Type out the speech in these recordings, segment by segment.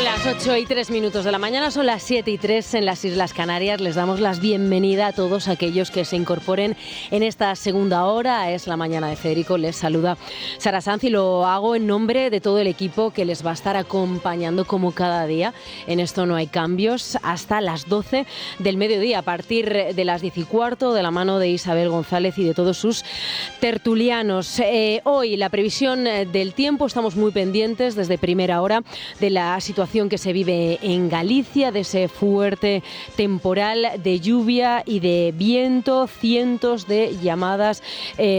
Las 8:03 de la mañana, son las 7:03 en las Islas Canarias. Les damos la bienvenida a todos aquellos que se incorporen en esta segunda hora. Es la mañana de Federico, les saluda Sara Sanz y lo hago en nombre de todo el equipo que les va a estar acompañando como cada día. En esto no hay cambios, hasta las 12 del mediodía, a partir de las 10:15, de la mano de Isabel González y de todos sus tertulianos. Hoy la previsión del tiempo, estamos muy pendientes desde primera hora de la situación que se vive en Galicia, de ese fuerte temporal de lluvia y de viento, cientos de llamadas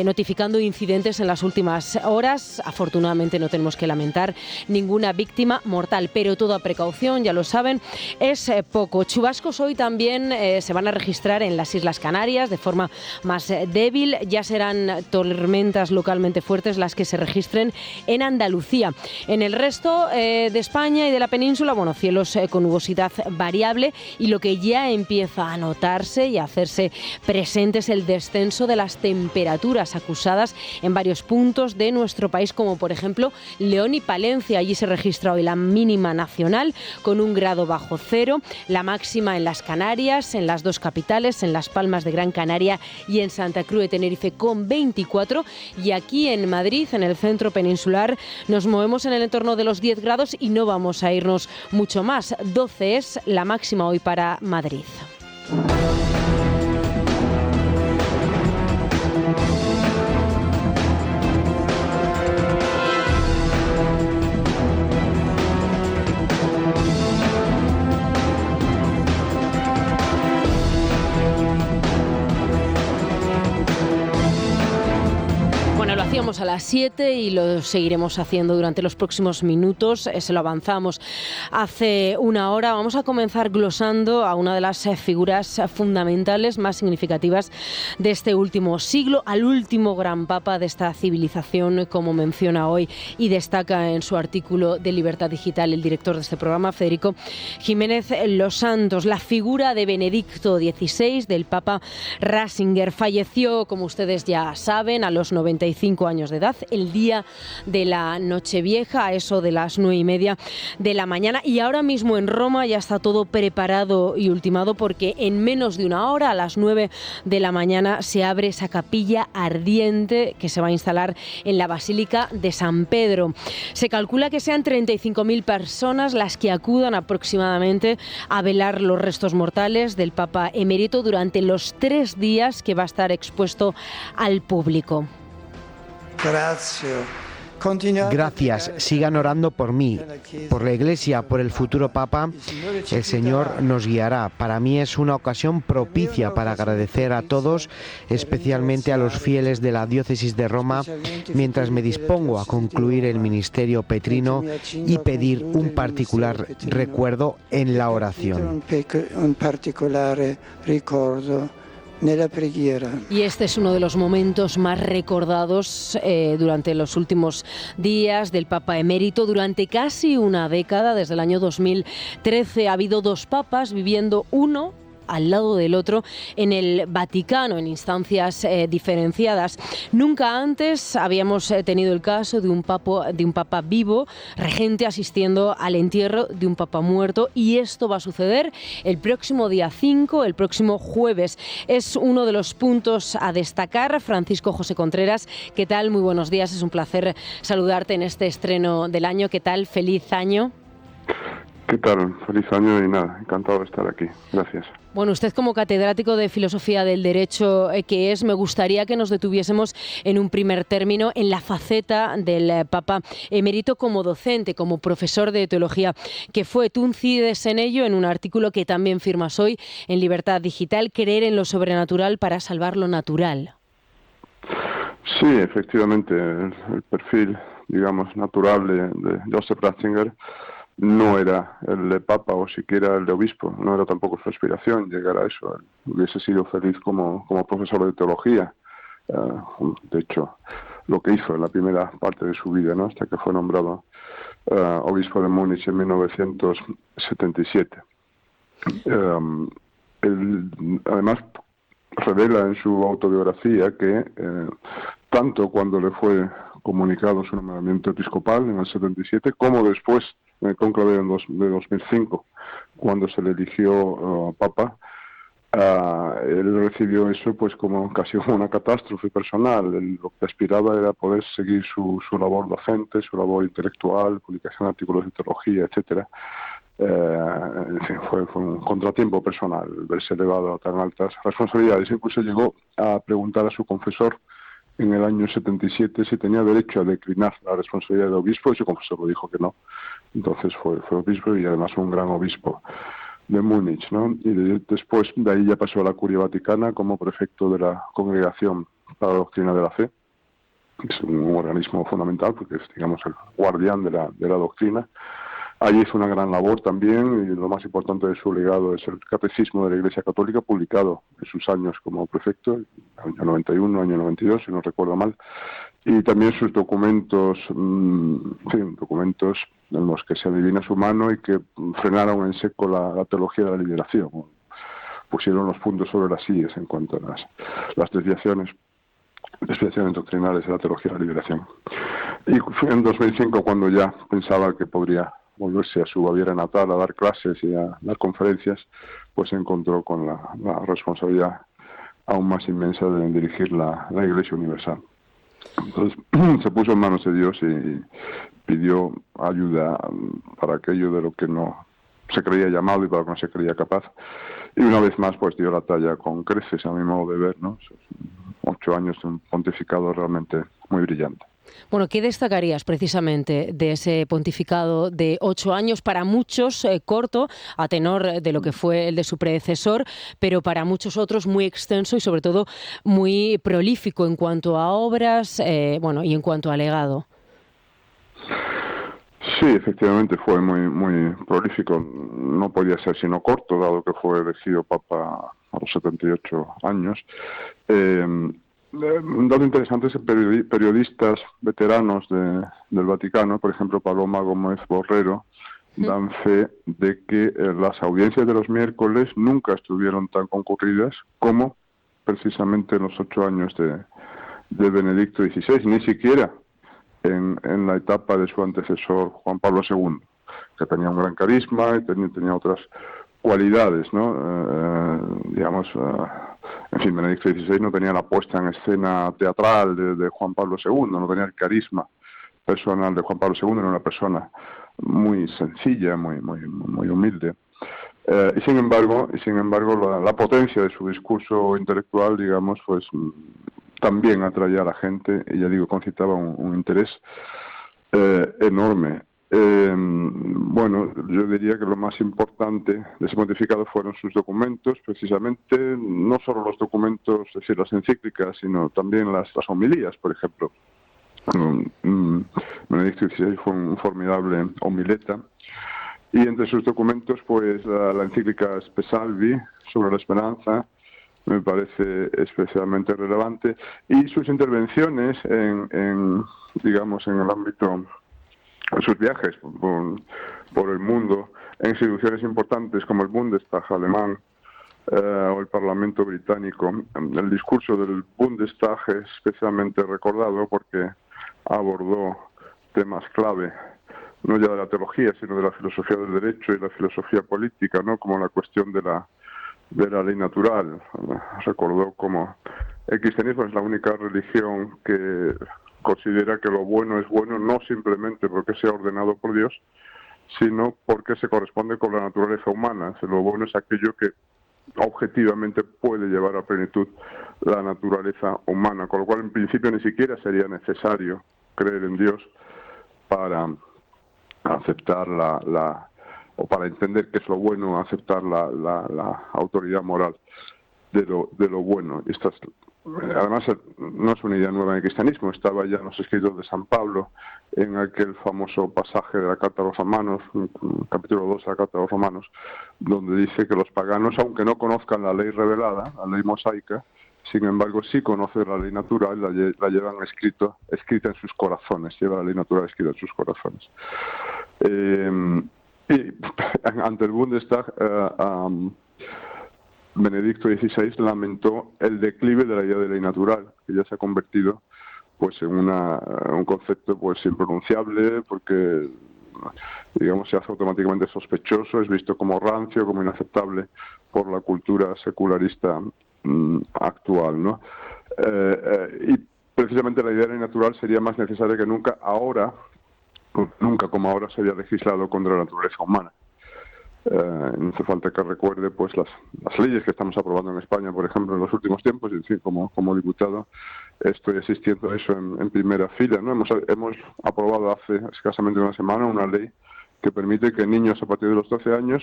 notificando incidentes en las últimas horas. Afortunadamente no tenemos que lamentar ninguna víctima mortal, pero toda precaución, ya lo saben, es poco. Chubascos hoy también se van a registrar en las Islas Canarias de forma más débil. Ya serán tormentas localmente fuertes las que se registren en Andalucía. En el resto de España y de la península, bueno, cielos con nubosidad variable, y lo que ya empieza a notarse y a hacerse presente es el descenso de las temperaturas acusadas en varios puntos de nuestro país, como por ejemplo León y Palencia. Allí se registra hoy la mínima nacional con 1 grado bajo cero, la máxima en las Canarias, en las dos capitales, en Las Palmas de Gran Canaria y en Santa Cruz de Tenerife, con 24, y aquí en Madrid, en el centro peninsular, nos movemos en el entorno de los 10 grados y no vamos a irnos mucho más. 12 es la máxima hoy para Madrid. Lo hacíamos a las 7 y lo seguiremos haciendo durante los próximos minutos. Se lo avanzamos hace una hora. Vamos a comenzar glosando a una de las figuras fundamentales más significativas de este último siglo, al último gran papa de esta civilización, como menciona hoy y destaca en su artículo de Libertad Digital el director de este programa, Federico Jiménez Los Santos. La figura de Benedicto XVI, del Papa Ratzinger, falleció, como ustedes ya saben, a los 95 años de edad, el día de la Nochevieja, a eso de las 9:30 de la mañana. Y ahora mismo en Roma ya está todo preparado y ultimado, porque en menos de una hora, a las 9 de la mañana, se abre esa capilla ardiente que se va a instalar en la Basílica de San Pedro. Se calcula que sean 35.000 personas las que acudan aproximadamente a velar los restos mortales del Papa emérito durante los 3 días que va a estar expuesto al público. Gracias, sigan orando por mí, por la Iglesia, por el futuro Papa. El Señor nos guiará. Para mí es una ocasión propicia para agradecer a todos, especialmente a los fieles de la diócesis de Roma, mientras me dispongo a concluir el ministerio petrino y pedir un particular recuerdo en la oración. Y este es uno de los momentos más recordados durante los últimos días del Papa emérito. Durante casi una década, desde el año 2013, ha habido 2 papas viviendo uno al lado del otro en el Vaticano, en instancias diferenciadas. Nunca antes habíamos tenido el caso de un papa vivo, regente, asistiendo al entierro de un papa muerto, y esto va a suceder el próximo día 5, el próximo jueves. Es uno de los puntos a destacar. Francisco José Contreras, ¿qué tal? Muy buenos días, es un placer saludarte en este estreno del año. ¿Qué tal? Feliz año. ¿Qué tal? Feliz año y nada, encantado de estar aquí. Gracias. Bueno, usted como catedrático de Filosofía del Derecho que es, me gustaría que nos detuviésemos en un primer término en la faceta del Papa emérito como docente, como profesor de teología que fue. Tú incides en ello en un artículo que también firmas hoy en Libertad Digital, creer en lo sobrenatural para salvar lo natural. Sí, efectivamente, el perfil, digamos, natural de Joseph Ratzinger no era el de Papa o siquiera el de obispo, no era tampoco su aspiración llegar a eso. Él hubiese sido feliz como profesor de teología. De hecho, lo que hizo en la primera parte de su vida, ¿no?, hasta que fue nombrado obispo de Múnich en 1977. Él, además, revela en su autobiografía que tanto cuando le fue comunicado su nombramiento episcopal en el 77, como después en el cónclave de 2005, cuando se le eligió Papa. Él recibió eso pues como casi como una catástrofe personal. Lo que aspiraba era poder seguir su labor docente, su labor intelectual, publicación de artículos de teología, etcétera. En fin, fue un contratiempo personal verse elevado a tan altas responsabilidades. Incluso llegó a preguntar a su confesor en el año 77 si tenía derecho a declinar la responsabilidad de obispo, y su confesor le dijo que no. Entonces fue obispo, y además un gran obispo de Múnich, ¿no? Y después de ahí ya pasó a la Curia Vaticana como prefecto de la Congregación para la Doctrina de la Fe, que es un organismo fundamental porque es, digamos, el guardián de la doctrina. Allí hizo una gran labor también, y lo más importante de su legado es el Catecismo de la Iglesia Católica, publicado en sus años como prefecto, año 91, año 92, si no recuerdo mal, y también sus documentos, documentos en los que se adivina su mano y que frenaron en seco la teología de la liberación. Pusieron los puntos sobre las sillas en cuanto a las desviaciones doctrinales de la teología de la liberación. Y fue en 2005 cuando ya pensaba que podría volverse a su Baviera natal a dar clases y a dar conferencias, pues se encontró con la responsabilidad aún más inmensa de dirigir la Iglesia Universal. Entonces se puso en manos de Dios y pidió ayuda para aquello de lo que no se creía llamado y para lo que no se creía capaz. Y una vez más pues dio la talla con creces, a mi modo de ver, ¿no? 8 años de un pontificado realmente muy brillante. Bueno, ¿qué destacarías precisamente de ese pontificado de 8 años? Para muchos corto, a tenor de lo que fue el de su predecesor, pero para muchos otros muy extenso y sobre todo muy prolífico en cuanto a obras, y en cuanto a legado. Sí, efectivamente fue muy prolífico. No podía ser sino corto, dado que fue elegido Papa a los 78 años. Un dato interesante es que periodistas veteranos del Vaticano, por ejemplo Paloma Gómez Borrero, dan fe de que las audiencias de los miércoles nunca estuvieron tan concurridas como precisamente en los 8 años de Benedicto XVI, ni siquiera en la etapa de su antecesor Juan Pablo II, que tenía un gran carisma y tenía otras cualidades, ¿no? En fin, Benedicto XVI no tenía la puesta en escena teatral de Juan Pablo II, no tenía el carisma personal de Juan Pablo II, era una persona muy sencilla, muy humilde. Y sin embargo la potencia de su discurso intelectual, digamos, pues también atraía a la gente, y ya digo, concitaba un interés enorme. Yo diría que lo más importante de ese pontificado fueron sus documentos, precisamente, no solo los documentos, es decir, las encíclicas, sino también las homilías, por ejemplo. Benedicto XVI fue un formidable homileta, y entre sus documentos, pues la encíclica Spe Salvi sobre la esperanza me parece especialmente relevante, y sus intervenciones en el ámbito, sus viajes por el mundo, en instituciones importantes como el Bundestag alemán o el Parlamento británico. El discurso del Bundestag es especialmente recordado porque abordó temas clave, no ya de la teología, sino de la filosofía del derecho y la filosofía política, ¿no? Como la cuestión de la ley natural. Recordó como el cristianismo es la única religión que considera que lo bueno es bueno no simplemente porque sea ordenado por Dios, sino porque se corresponde con la naturaleza humana. Lo bueno es aquello que objetivamente puede llevar a plenitud la naturaleza humana, con lo cual en principio ni siquiera sería necesario creer en Dios para aceptar o para entender qué es lo bueno, aceptar la autoridad moral de lo bueno. Además, no es una idea nueva en el cristianismo, estaba ya en los escritos de San Pablo, en aquel famoso pasaje de la Carta a los Romanos, capítulo 2 de la Carta a los Romanos, donde dice que los paganos, aunque no conozcan la ley revelada, la ley mosaica, sin embargo sí conocen la ley natural, la llevan escrita en sus corazones, lleva la ley natural escrita en sus corazones. Y ante el Bundestag, Benedicto XVI lamentó el declive de la idea de ley natural, que ya se ha convertido pues en un concepto pues impronunciable, porque digamos, se hace automáticamente sospechoso, es visto como rancio, como inaceptable por la cultura secularista actual, ¿no? Y precisamente la idea de natural sería más necesaria que nunca ahora, nunca como ahora se había legislado contra la naturaleza humana. No hace falta que recuerde pues las leyes que estamos aprobando en España, por ejemplo, en los últimos tiempos, y en fin, como diputado estoy asistiendo a eso en primera fila, ¿no? Hemos aprobado hace escasamente una semana una ley que permite que niños a partir de los 12 años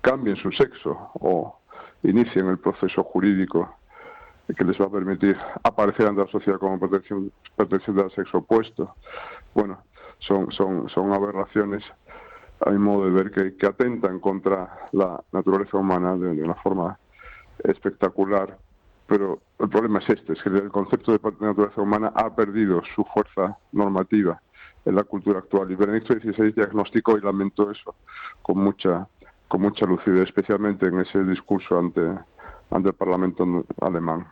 cambien su sexo o inicien el proceso jurídico que les va a permitir aparecer ante la sociedad como protección del sexo opuesto. Bueno, son aberraciones, a mi modo de ver, que atentan contra la naturaleza humana de una forma espectacular, pero el problema es es que el concepto de naturaleza humana ha perdido su fuerza normativa en la cultura actual, y Benedicto XVI diagnosticó y lamentó eso con mucha lucidez, especialmente en ese discurso ante el Parlamento alemán.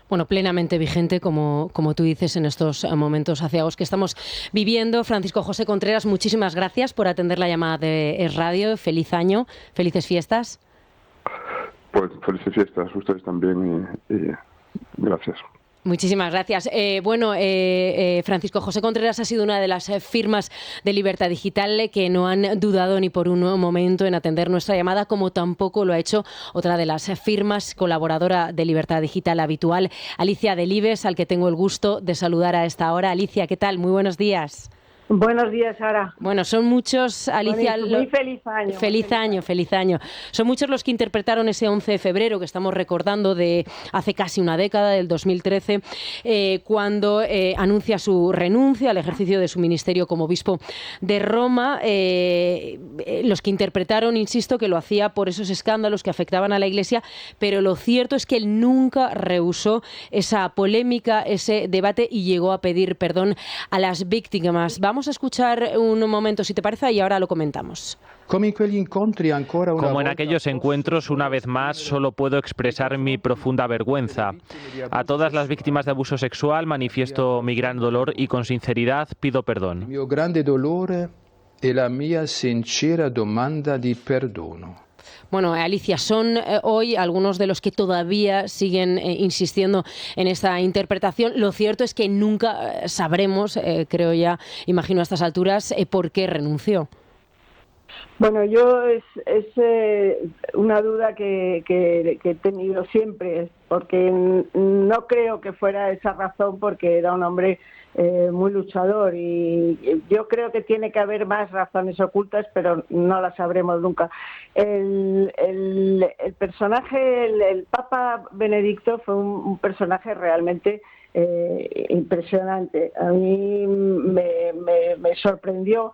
Bueno, plenamente vigente, como tú dices, en estos momentos aciagos que estamos viviendo. Francisco José Contreras, muchísimas gracias por atender la llamada de Es Radio. Feliz año, felices fiestas. Pues felices fiestas, ustedes también, y gracias. Muchísimas gracias. Francisco José Contreras ha sido una de las firmas de Libertad Digital que no han dudado ni por un momento en atender nuestra llamada, como tampoco lo ha hecho otra de las firmas, colaboradora de Libertad Digital habitual, Alicia Delibes, al que tengo el gusto de saludar a esta hora. Alicia, ¿qué tal? Muy buenos días. Buenos días, Sara. Bueno, son muchos, Alicia... Muy feliz año. Feliz año. Son muchos los que interpretaron ese 11 de febrero que estamos recordando de hace casi una década, del 2013, cuando anuncia su renuncia al ejercicio de su ministerio como obispo de Roma. Los que interpretaron, insisto, que lo hacía por esos escándalos que afectaban a la Iglesia, pero lo cierto es que él nunca rehusó esa polémica, ese debate, y llegó a pedir perdón a las víctimas. Vamos a escuchar un momento, si te parece, y ahora lo comentamos. Como en aquellos encuentros, una vez más, solo puedo expresar mi profunda vergüenza. A todas las víctimas de abuso sexual manifiesto mi gran dolor y con sinceridad pido perdón. Mi grande dolore e la mia sincera domanda di perdono. Bueno, Alicia, son hoy algunos de los que todavía siguen insistiendo en esta interpretación. Lo cierto es que nunca sabremos, creo ya, imagino a estas alturas, por qué renunció. Bueno, yo es una duda que he tenido siempre, porque no creo que fuera esa razón, porque era un hombre muy luchador, y yo creo que tiene que haber más razones ocultas, pero no las sabremos nunca. El personaje, el Papa Benedicto, fue un personaje realmente impresionante. A mí me sorprendió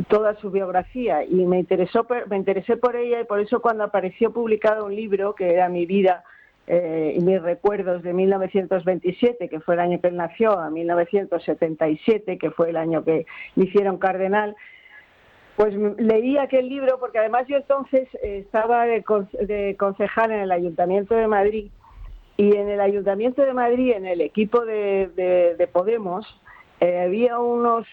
toda su biografía, y me interesé por ella, y por eso cuando apareció publicado un libro que era Mi vida y mis recuerdos, de 1927, que fue el año que él nació, a 1977, que fue el año que le hicieron cardenal, pues leí aquel libro, porque además yo entonces estaba de concejal en el Ayuntamiento de Madrid, y en el Ayuntamiento de Madrid, en el equipo de Podemos, había unos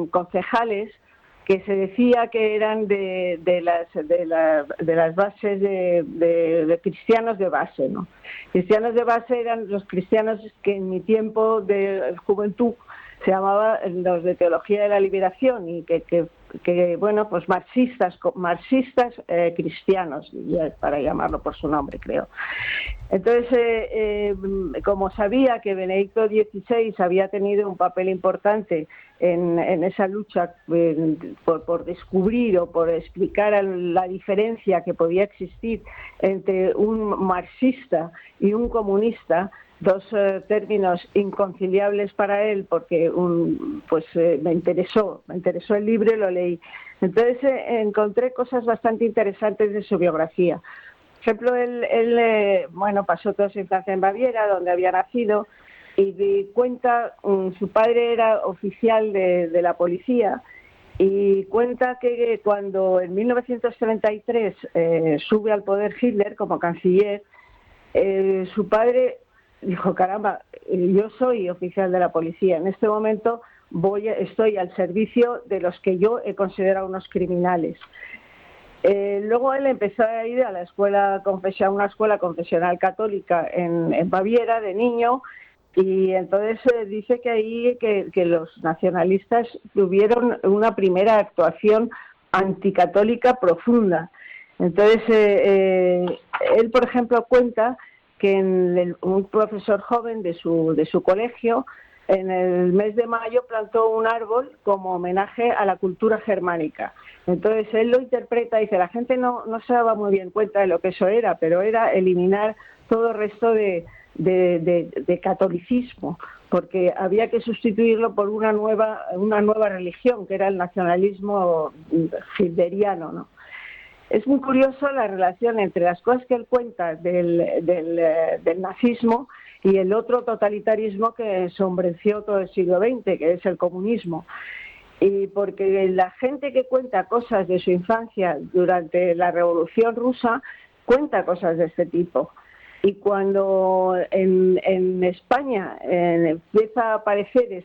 concejales que se decía que eran de las bases de cristianos de base, ¿no? Cristianos de base eran los cristianos que en mi tiempo de juventud se llamaban los de Teología de la Liberación, y que bueno, pues marxistas cristianos, para llamarlo por su nombre, creo. Entonces, como sabía que Benedicto XVI había tenido un papel importante en esa lucha por descubrir o por explicar la diferencia que podía existir entre un marxista y un comunista, dos términos inconciliables para él, porque me interesó el libro y lo leí. Entonces encontré cosas bastante interesantes de su biografía. Por ejemplo, él pasó toda su infancia en Baviera, donde había nacido, y cuenta, su padre era oficial de la policía, y cuenta que cuando en 1933 sube al poder Hitler como canciller, su padre dijo: caramba, yo soy oficial de la policía. En este momento estoy al servicio de los que yo he considerado unos criminales. Luego él empezó a ir a la una escuela confesional católica en Baviera de niño, y entonces dice que ahí que los nacionalistas tuvieron una primera actuación anticatólica profunda. Entonces él, por ejemplo, cuenta que un profesor joven de su colegio, en el mes de mayo, plantó un árbol como homenaje a la cultura germánica. Entonces él lo interpreta, dice, la gente no se daba muy bien cuenta de lo que eso era, pero era eliminar todo el resto de catolicismo, porque había que sustituirlo por una nueva religión, que era el nacionalismo hilderiano, ¿no? Es muy curioso la relación entre las cosas que él cuenta del nazismo y el otro totalitarismo que ensombreció todo el siglo XX, que es el comunismo. Y porque la gente que cuenta cosas de su infancia durante la Revolución Rusa cuenta cosas de este tipo. Y cuando en España empieza a aparecer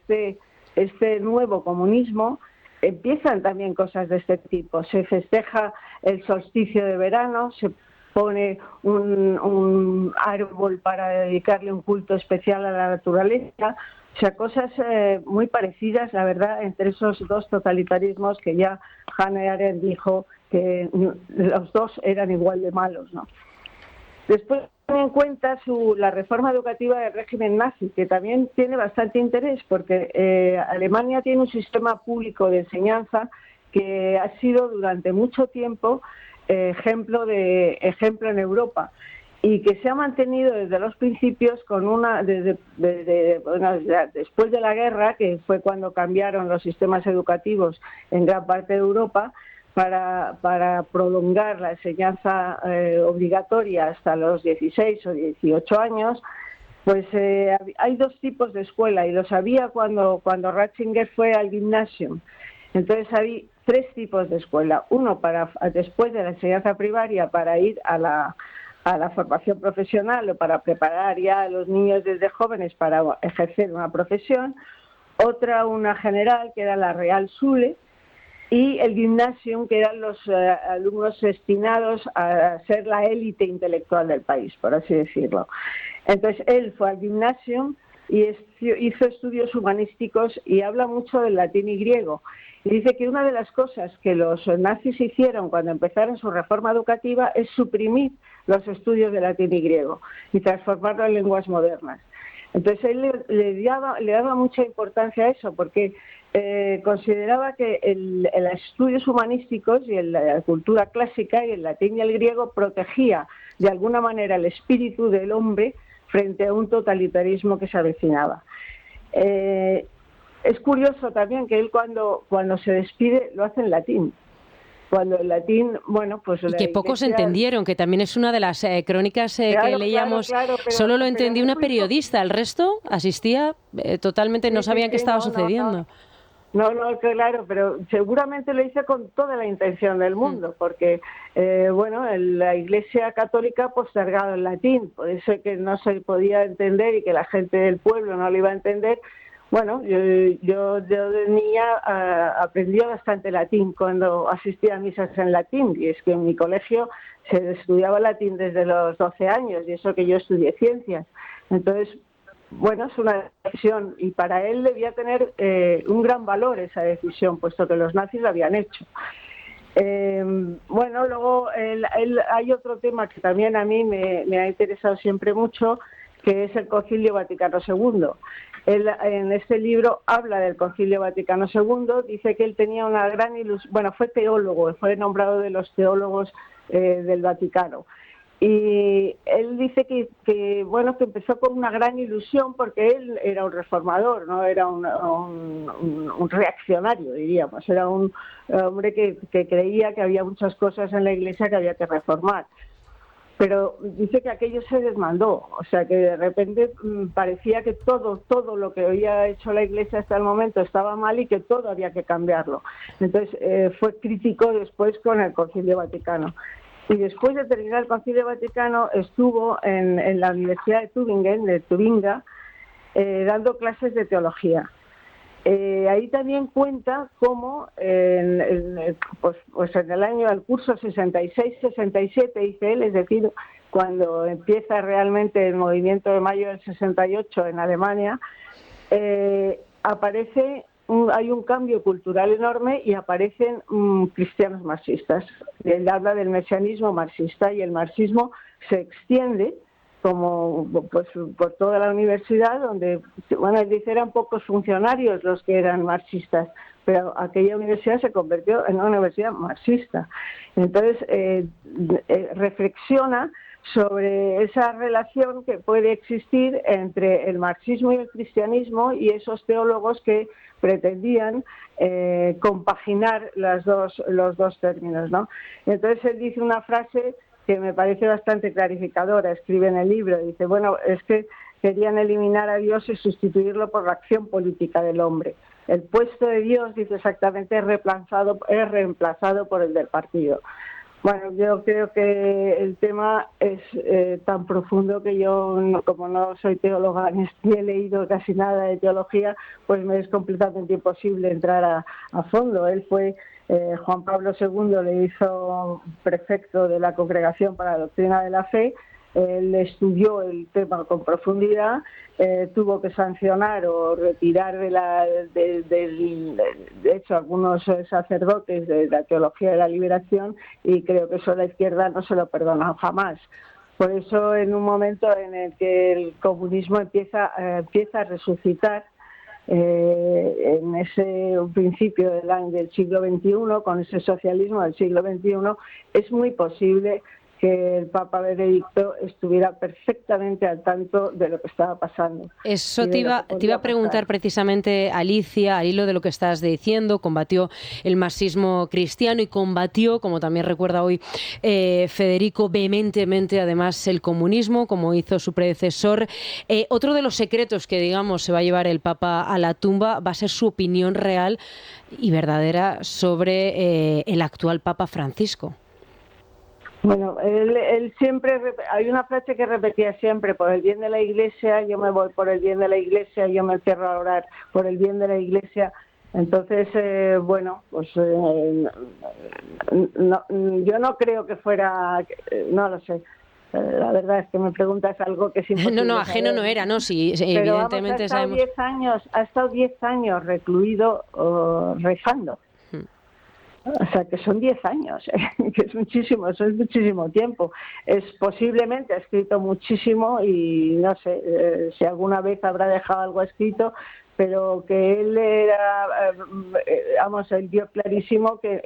este nuevo comunismo, empiezan también cosas de este tipo. Se festeja el solsticio de verano, se pone un árbol para dedicarle un culto especial a la naturaleza. O sea, cosas muy parecidas, la verdad, entre esos dos totalitarismos que ya Hannah Arendt dijo que los dos eran igual de malos, ¿no? Después en cuenta la reforma educativa del régimen nazi, que también tiene bastante interés, porque Alemania tiene un sistema público de enseñanza que ha sido durante mucho tiempo ejemplo en Europa, y que se ha mantenido desde los principios después de la guerra, que fue cuando cambiaron los sistemas educativos en gran parte de Europa, para prolongar la enseñanza obligatoria hasta los 16 o 18 años. Pues hay dos tipos de escuela, y lo sabía cuando Ratzinger fue al Gymnasium. Entonces hay tres tipos de escuela: uno después de la enseñanza primaria, para ir a la formación profesional o para preparar ya a los niños desde jóvenes para ejercer una profesión; otra, una general, que era la Realschule; y el Gymnasium, que eran los alumnos destinados a ser la élite intelectual del país, por así decirlo. Entonces él fue al Gymnasium y hizo estudios humanísticos, y habla mucho del latín y griego. Y dice que una de las cosas que los nazis hicieron cuando empezaron su reforma educativa es suprimir los estudios de latín y griego y transformarlo en lenguas modernas. Entonces él le daba mucha importancia a eso, porque consideraba que los estudios humanísticos y la cultura clásica y el latín y el griego protegía de alguna manera el espíritu del hombre frente a un totalitarismo que se avecinaba. Es curioso también que él cuando se despide lo hace en latín. Cuando el latín, bueno, pues... Y que pocos entendieron, que también es una de las crónicas que leíamos. Claro, solo lo entendía una periodista, el resto asistía totalmente, no sabían qué estaba sucediendo. No, claro, pero seguramente lo hice con toda la intención del mundo, porque, la Iglesia Católica ha postergado el latín, por eso que no se podía entender y que la gente del pueblo no lo iba a entender. Bueno, yo de niña aprendía bastante latín cuando asistía a misas en latín, y es que en mi colegio se estudiaba latín desde los 12 años, y eso que yo estudié ciencias. Entonces, bueno, es una decisión, y para él debía tener un gran valor esa decisión, puesto que los nazis lo habían hecho. Luego hay otro tema que también a mí me ha interesado siempre mucho, que es el Concilio Vaticano II. Él en este libro habla del Concilio Vaticano II, dice que él tenía una gran ilusión, fue teólogo, fue nombrado de los teólogos del Vaticano. Y él dice que empezó con una gran ilusión, porque él era un reformador, no era un reaccionario, diríamos. Era un hombre que creía que había muchas cosas en la Iglesia que había que reformar. Pero dice que aquello se desmandó, o sea que de repente parecía que todo lo que había hecho la Iglesia hasta el momento estaba mal y que todo había que cambiarlo. Entonces fue crítico después con el Concilio Vaticano. Y después de terminar el Concilio Vaticano estuvo en la Universidad de Tübingen, Turingia, dando clases de teología. ahí también cuenta cómo en el año, el curso 66-67, dice él, es decir, cuando empieza realmente el movimiento de mayo del 68 en Alemania, hay un cambio cultural enorme y aparecen cristianos marxistas. Él habla del mesianismo marxista y el marxismo se extiende como por toda la universidad, donde, bueno, él dice eran pocos funcionarios los que eran marxistas, pero aquella universidad se convirtió en una universidad marxista. Entonces, reflexiona sobre esa relación que puede existir entre el marxismo y el cristianismo y esos teólogos que pretendían compaginar los dos términos, ¿no? Entonces él dice una frase que me parece bastante clarificadora, escribe en el libro, dice, bueno, es que querían eliminar a Dios y sustituirlo por la acción política del hombre. El puesto de Dios, dice exactamente, es reemplazado por el del partido. Bueno, yo creo que el tema es tan profundo que yo, como no soy teóloga ni he leído casi nada de teología, pues me es completamente imposible entrar a fondo. Él fue, Juan Pablo II le hizo prefecto de la Congregación para la Doctrina de la Fe. Él estudió el tema con profundidad, tuvo que sancionar o retirar de hecho algunos sacerdotes de la teología de la liberación, y creo que eso la izquierda no se lo perdona jamás. Por eso, en un momento en el que el comunismo empieza a resucitar, en ese principio del siglo XXI, con ese socialismo del siglo XXI, es muy posible que el Papa Benedicto estuviera perfectamente al tanto de lo que estaba pasando. Eso te iba a preguntar precisamente, Alicia, al hilo de lo que estás diciendo. Combatió el marxismo cristiano y combatió, como también recuerda hoy Federico, vehementemente además el comunismo, como hizo su predecesor. Otro de los secretos que, digamos, se va a llevar el Papa a la tumba va a ser su opinión real y verdadera sobre el actual Papa Francisco. Bueno, él siempre, hay una frase que repetía siempre: por el bien de la Iglesia, yo me voy, por el bien de la Iglesia, yo me encierro a orar, por el bien de la Iglesia. Entonces, bueno, pues yo no creo que fuera, no lo sé. La verdad es que me preguntas algo que es imposible. No, ajeno saber. No era, ¿no? Sí, evidentemente sabemos. Ha estado 10 años recluido rezando. O sea, que son 10 años, que es muchísimo, eso es muchísimo tiempo. Posiblemente ha escrito muchísimo y no sé si alguna vez habrá dejado algo escrito, pero que él era, él dio clarísimo que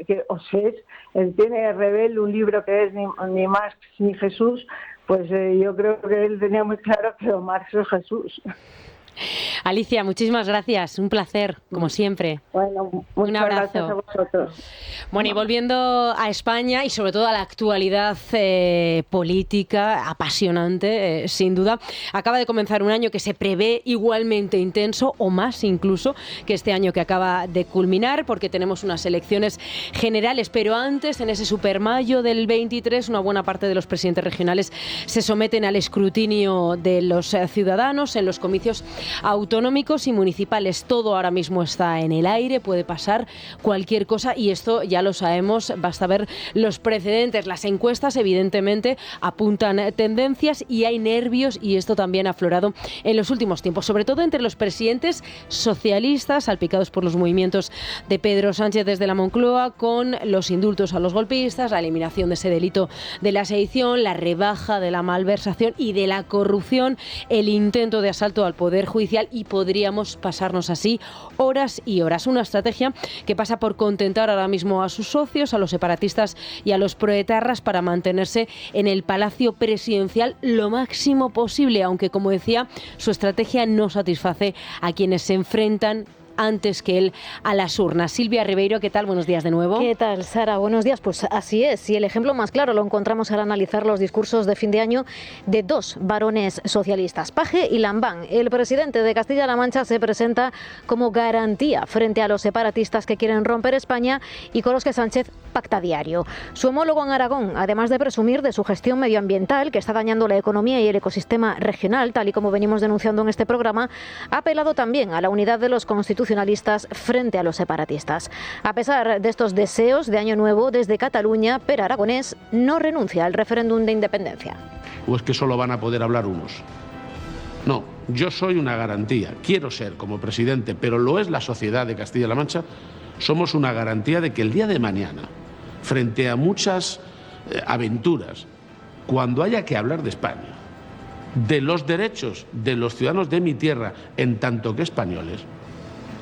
él tiene Rebel, un libro que es ni Marx ni Jesús, pues yo creo que él tenía muy claro que Marx es Jesús. Alicia, muchísimas gracias, un placer, como siempre. Bueno, un abrazo. Gracias a vosotros. Bueno, y volviendo a España y sobre todo a la actualidad política apasionante, sin duda, acaba de comenzar un año que se prevé igualmente intenso o más incluso que este año que acaba de culminar, porque tenemos unas elecciones generales, pero antes, en ese supermayo del 23, una buena parte de los presidentes regionales se someten al escrutinio de los ciudadanos en los comicios autonómicos y municipales. Todo ahora mismo está en el aire, puede pasar cualquier cosa y esto ya lo sabemos, basta ver los precedentes. Las encuestas evidentemente apuntan tendencias y hay nervios, y esto también ha aflorado en los últimos tiempos, sobre todo entre los presidentes socialistas salpicados por los movimientos de Pedro Sánchez desde la Moncloa, con los indultos a los golpistas, la eliminación de ese delito de la sedición, la rebaja de la malversación y de la corrupción, el intento de asalto al Poder Judicial, y podríamos pasarnos así horas y horas. Una estrategia que pasa por contentar ahora mismo a sus socios, a los separatistas y a los proetarras, para mantenerse en el Palacio Presidencial lo máximo posible, aunque, como decía, su estrategia no satisface a quienes se enfrentan antes que él a las urnas. Silvia Ribeiro, ¿qué tal? Buenos días de nuevo. ¿Qué tal, Sara? Buenos días. Pues así es, y el ejemplo más claro lo encontramos al analizar los discursos de fin de año de dos varones socialistas, Page y Lambán. El presidente de Castilla-La Mancha se presenta como garantía frente a los separatistas que quieren romper España y con los que Sánchez pacta diario. Su homólogo en Aragón, además de presumir de su gestión medioambiental, que está dañando la economía y el ecosistema regional, tal y como venimos denunciando en este programa, ha apelado también a la unidad de los constitucionalistas constitucionalistas frente a los separatistas. A pesar de estos deseos de Año Nuevo, desde Cataluña, Pere Aragonés no renuncia al referéndum de independencia. ¿O es que solo van a poder hablar unos? No, yo soy una garantía, quiero ser como presidente, pero lo es la sociedad de Castilla-La Mancha, somos una garantía de que el día de mañana, frente a muchas aventuras, cuando haya que hablar de España, de los derechos de los ciudadanos de mi tierra, en tanto que españoles,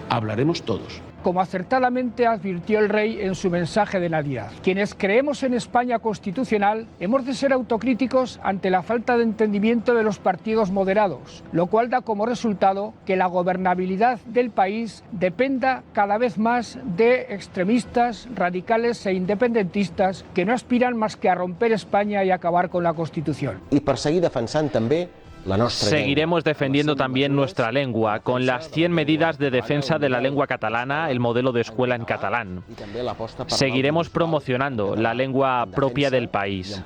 hablaremos todos. Como acertadamente advirtió el rey en su mensaje de Navidad. Quienes creemos en España constitucional hemos de ser autocríticos ante la falta de entendimiento de los partidos moderados, lo cual da como resultado que la gobernabilidad del país dependa cada vez más de extremistas, radicales e independentistas que no aspiran más que a romper España y acabar con la Constitución. Y per seguir defensant també Seguiremos defendiendo también nuestra lengua, con las 100 medidas de defensa de la lengua catalana, el modelo de escuela en catalán. Seguiremos promocionando la lengua propia del país.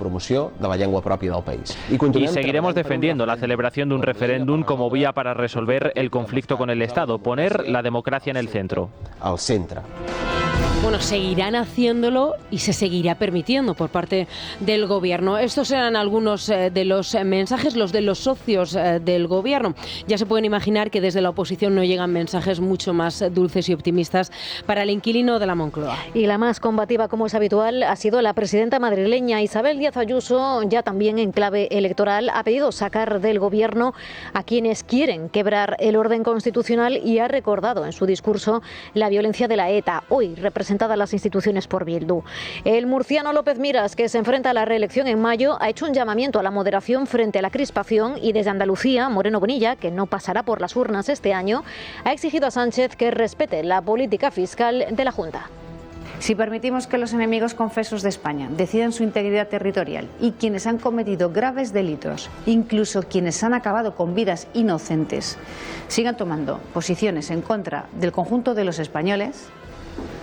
Y seguiremos defendiendo la celebración de un referéndum como vía para resolver el conflicto con el Estado, poner la democracia en el centro. Al centre. Bueno, seguirán haciéndolo y se seguirá permitiendo por parte del Gobierno. Estos eran algunos de los mensajes, los de los socios del Gobierno. Ya se pueden imaginar que desde la oposición no llegan mensajes mucho más dulces y optimistas para el inquilino de la Moncloa. Y la más combativa, como es habitual, ha sido la presidenta madrileña Isabel Díaz Ayuso, ya también en clave electoral. Ha pedido sacar del Gobierno a quienes quieren quebrar el orden constitucional y ha recordado en su discurso la violencia de la ETA, hoy representada las instituciones por Bildu. El murciano López Miras, que se enfrenta a la reelección en mayo, ha hecho un llamamiento a la moderación frente a la crispación y desde Andalucía, Moreno Bonilla, que no pasará por las urnas este año, ha exigido a Sánchez que respete la política fiscal de la Junta. Si permitimos que los enemigos confesos de España decidan su integridad territorial y quienes han cometido graves delitos, incluso quienes han acabado con vidas inocentes, sigan tomando posiciones en contra del conjunto de los españoles,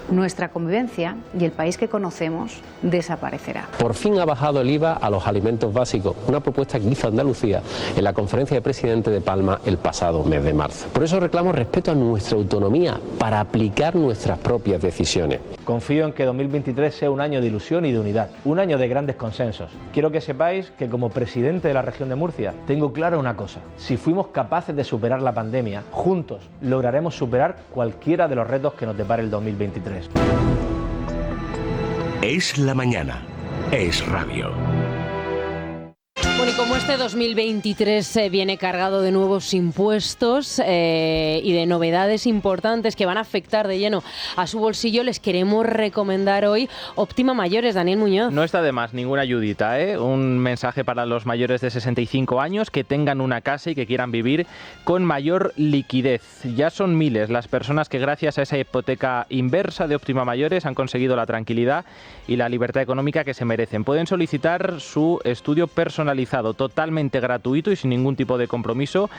nuestra convivencia y el país que conocemos desaparecerá. Por fin ha bajado el IVA a los alimentos básicos, una propuesta que hizo Andalucía en la conferencia de presidentes de Palma el pasado mes de marzo. Por eso reclamo respeto a nuestra autonomía para aplicar nuestras propias decisiones. Confío en que 2023 sea un año de ilusión y de unidad, un año de grandes consensos. Quiero que sepáis que como presidente de la región de Murcia tengo clara una cosa: si fuimos capaces de superar la pandemia, juntos lograremos superar cualquiera de los retos que nos depare el 2023. Es la mañana, es radio. Bueno, y como este 2023 viene cargado de nuevos impuestos y de novedades importantes que van a afectar de lleno a su bolsillo, les queremos recomendar hoy Óptima Mayores. Daniel Muñoz. No está de más ninguna ayudita, ¿eh? Un mensaje para los mayores de 65 años que tengan una casa y que quieran vivir con mayor liquidez. Ya son miles las personas que gracias a esa hipoteca inversa de Óptima Mayores han conseguido la tranquilidad y la libertad económica que se merecen. Pueden solicitar su estudio personalizado totalmente gratuito y sin ningún tipo de compromiso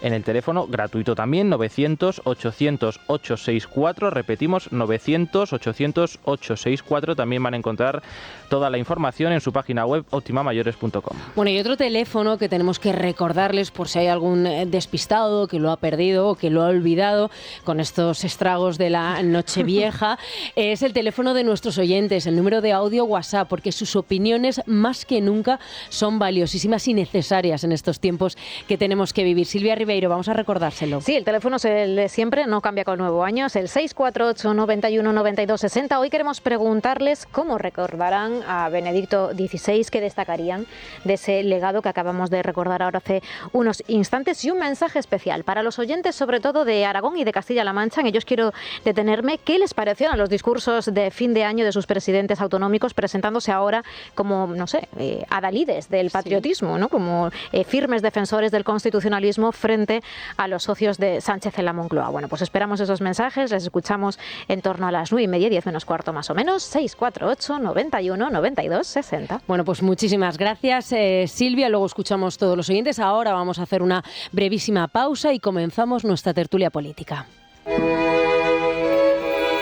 en el teléfono gratuito también 900-800-864, repetimos 900-800-864. También van a encontrar toda la información en su página web optimamayores.com. Bueno, y otro teléfono que tenemos que recordarles por si hay algún despistado que lo ha perdido o que lo ha olvidado con estos estragos de la Nochevieja es el teléfono de nuestros oyentes, el número de audio WhatsApp, porque sus opiniones más que nunca son valiosísimas y necesarias en estos tiempos que tenemos que vivir. Silvia Ribeiro, vamos a recordárselo. Sí, el teléfono es el de siempre, no cambia con el nuevo año, es el 648 91 92 60. Hoy queremos preguntarles cómo recordarán a Benedicto XVI, qué destacarían de ese legado que acabamos de recordar ahora hace unos instantes, y un mensaje especial para los oyentes, sobre todo de Aragón y de Castilla-La Mancha. En ellos quiero detenerme. ¿Qué les parecieron los discursos de fin de año de sus presidentes autonómicos, presentándose ahora como, no sé, adalides del patriotismo, ¿no? Como firmes defensores del constitucionalismo frente a los socios de Sánchez en la Moncloa? Bueno, pues esperamos esos mensajes, les escuchamos en torno a las 9:30, 10 menos cuarto más o menos, 648 91 92 60. Bueno, pues muchísimas gracias, Silvia. Luego escuchamos todos los oyentes. Ahora vamos a hacer una brevísima pausa y comenzamos nuestra tertulia política.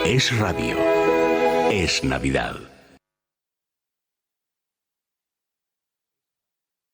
Es radio. Es Navidad.